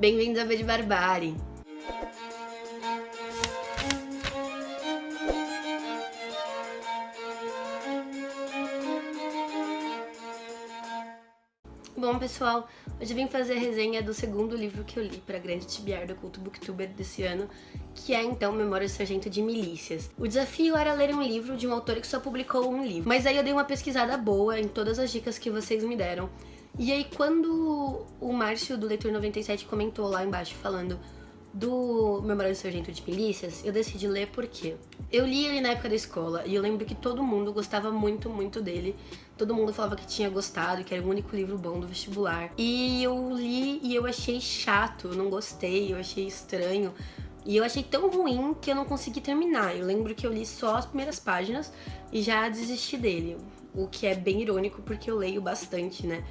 Bem-vindos a Beijo Barbárie! Bom, pessoal, hoje eu vim fazer a resenha do segundo livro que eu li para a grande TBR do Culto Booktuber desse ano, que é, então, Memórias do Sargento de Milícias. O desafio era ler um livro de um autor que só publicou um livro, mas aí eu dei uma pesquisada boa em todas as dicas que vocês me deram. E aí, quando o Márcio, do Leitor 97, comentou lá embaixo, falando do Memórias do Sargento de Milícias, eu decidi ler porque eu li ele na época da escola e eu lembro que todo mundo gostava muito dele. Todo mundo falava que tinha gostado, que era o único livro bom do vestibular. E eu li e eu achei chato, eu não gostei, eu achei estranho. E eu achei tão ruim que eu não consegui terminar. Eu lembro que eu li só as primeiras páginas e já desisti dele. O que é bem irônico porque eu leio bastante, né?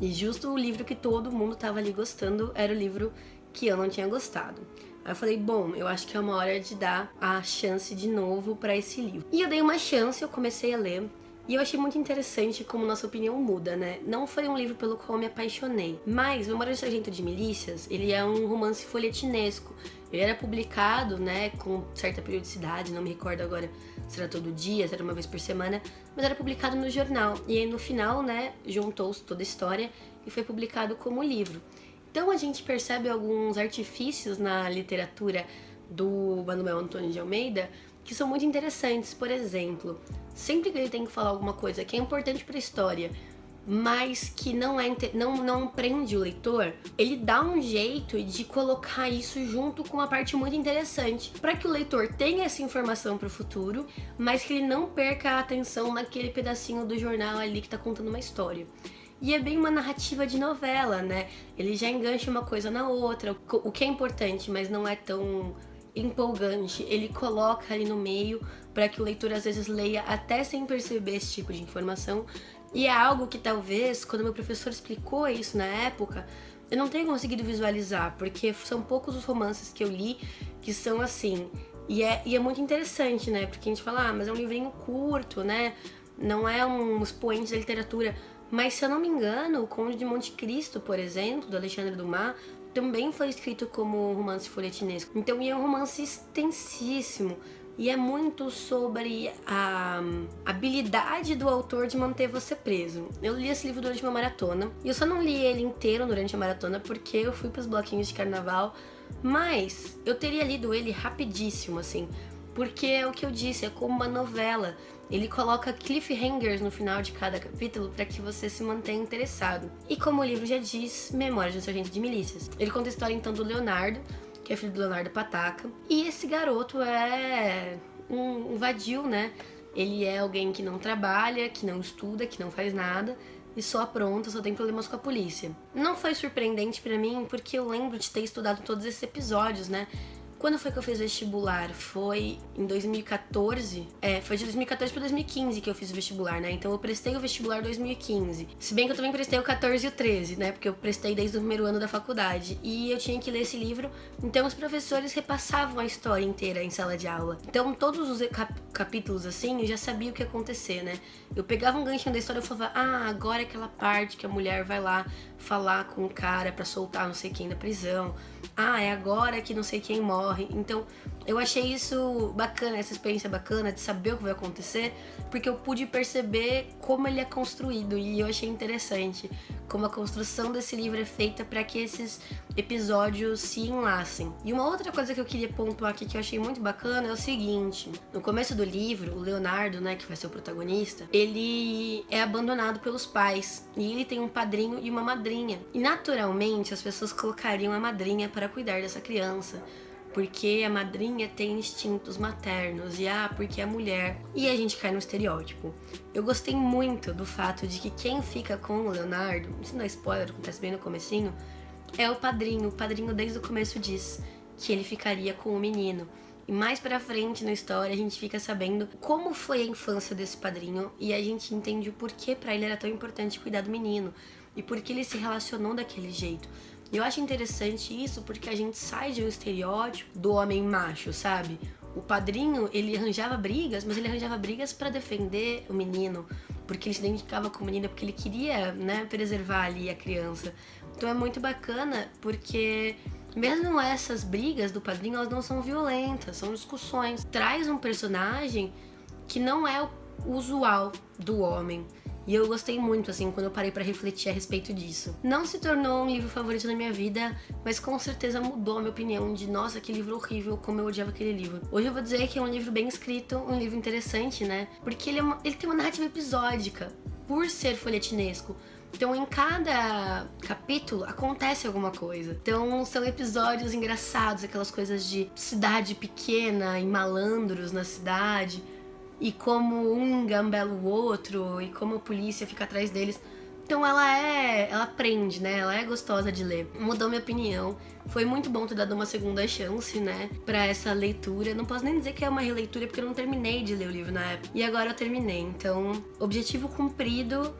E justo o livro que todo mundo tava ali gostando era o livro que eu não tinha gostado. Aí eu falei, bom, eu acho que é uma hora de dar a chance de novo pra esse livro. E eu dei uma chance, eu comecei a ler. E eu achei muito interessante como nossa opinião muda, né? Não foi um livro pelo qual eu me apaixonei. Mas Memórias do Sargento de Milícias, ele é um romance folhetinesco. Ele era publicado, né, com certa periodicidade, não me recordo agora se era todo dia, se era uma vez por semana, mas era publicado no jornal. E aí no final, né, juntou-se toda a história e foi publicado como livro. Então a gente percebe alguns artifícios na literatura do Manuel Antônio de Almeida que são muito interessantes. Por exemplo, sempre que ele tem que falar alguma coisa que é importante para a história, mas que não prende o leitor, ele dá um jeito de colocar isso junto com uma parte muito interessante, para que o leitor tenha essa informação para o futuro, mas que ele não perca a atenção naquele pedacinho do jornal ali que tá contando uma história. E é bem uma narrativa de novela, né? Ele já engancha uma coisa na outra, o que é importante, mas não é tão empolgante. Ele coloca ali no meio para que o leitor às vezes leia até sem perceber esse tipo de informação. E é algo que talvez, quando meu professor explicou isso na época, eu não tenha conseguido visualizar, porque são poucos os romances que eu li que são assim. E é muito interessante, né? Porque a gente fala, mas é um livrinho curto, né? Não é um expoente da literatura. Mas se eu não me engano, o Conde de Monte Cristo, por exemplo, do Alexandre Dumas, também foi escrito como um romance folhetinesco. Então é um romance extensíssimo. E é muito sobre a habilidade do autor de manter você preso. Eu li esse livro durante uma maratona. E eu só não li ele inteiro durante a maratona porque eu fui pros bloquinhos de carnaval. Mas eu teria lido ele rapidíssimo, assim. Porque é o que eu disse, é como uma novela. Ele coloca cliffhangers no final de cada capítulo para que você se mantenha interessado. E como o livro já diz, Memórias de um Sargento de Milícias. Ele conta a história então do Leonardo, que é filho do Leonardo Pataca. E esse garoto é um vadio, né? Ele é alguém que não trabalha, que não estuda, que não faz nada e só apronta, só tem problemas com a polícia. Não foi surpreendente pra mim porque eu lembro de ter estudado todos esses episódios, né? Quando foi que eu fiz vestibular? Foi em 2014? Foi de 2014 para 2015 que eu fiz o vestibular, né? Então eu prestei o vestibular em 2015. Se bem que eu também prestei o 14 e o 13, né? Porque eu prestei desde o primeiro ano da faculdade. E eu tinha que ler esse livro, então os professores repassavam a história inteira em sala de aula. Então todos os capítulos, assim, eu já sabia o que ia acontecer, né? Eu pegava um ganchinho da história e falava, agora é aquela parte que a mulher vai lá falar com o cara pra soltar não sei quem da prisão. É agora que não sei quem morre. Então eu achei isso bacana, essa experiência bacana de saber o que vai acontecer, porque eu pude perceber como ele é construído e eu achei interessante como a construção desse livro é feita para que esses episódios se enlacem. E uma outra coisa que eu queria pontuar aqui que eu achei muito bacana é o seguinte: no começo do livro, o Leonardo, né, que vai ser o protagonista, ele é abandonado pelos pais e ele tem um padrinho e uma madrinha. E naturalmente as pessoas colocariam a madrinha para cuidar dessa criança, porque a madrinha tem instintos maternos e porque é mulher. E a gente cai no estereótipo. Eu gostei muito do fato de que quem fica com o Leonardo, isso não é spoiler, acontece bem no comecinho, é o padrinho. O padrinho desde o começo diz que ele ficaria com o menino. E mais pra frente na história a gente fica sabendo como foi a infância desse padrinho e a gente entende o porquê pra ele era tão importante cuidar do menino e por que ele se relacionou daquele jeito. E eu acho interessante isso porque a gente sai de um estereótipo do homem macho, sabe? O padrinho, ele arranjava brigas, mas ele arranjava brigas pra defender o menino, porque ele se identificava com o menino, porque ele queria, né, preservar ali a criança. Então é muito bacana porque mesmo essas brigas do padrinho, elas não são violentas, são discussões. Traz um personagem que não é o usual do homem. E eu gostei muito, assim, quando eu parei pra refletir a respeito disso. Não se tornou um livro favorito na minha vida, mas com certeza mudou a minha opinião de, nossa, que livro horrível, como eu odiava aquele livro. Hoje eu vou dizer que é um livro bem escrito, um livro interessante, né? Porque ele tem uma narrativa episódica, por ser folhetinesco. Então, em cada capítulo acontece alguma coisa. Então, são episódios engraçados, aquelas coisas de cidade pequena e malandros na cidade, e como um engambela o outro, e como a polícia fica atrás deles. Então, ela prende, né? Ela é gostosa de ler. Mudou minha opinião. Foi muito bom ter dado uma segunda chance, né, pra essa leitura. Não posso nem dizer que é uma releitura, porque eu não terminei de ler o livro na época. E agora eu terminei. Então, objetivo cumprido,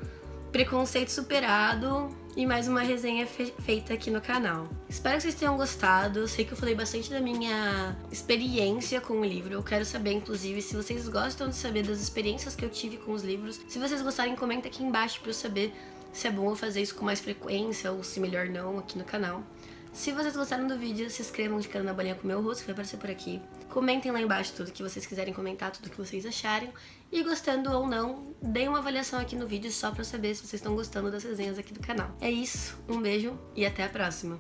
preconceito superado e mais uma resenha feita aqui no canal. Espero que vocês tenham gostado. Eu sei que eu falei bastante da minha experiência com o livro. Eu quero saber, inclusive, se vocês gostam de saber das experiências que eu tive com os livros. Se vocês gostarem, comenta aqui embaixo pra eu saber se é bom eu fazer isso com mais frequência ou se melhor não aqui no canal. Se vocês gostaram do vídeo, se inscrevam clicando na bolinha com o meu rosto, que vai aparecer por aqui. Comentem lá embaixo tudo que vocês quiserem comentar, tudo que vocês acharem. E gostando ou não, deem uma avaliação aqui no vídeo só pra eu saber se vocês estão gostando das resenhas aqui do canal. É isso, um beijo e até a próxima!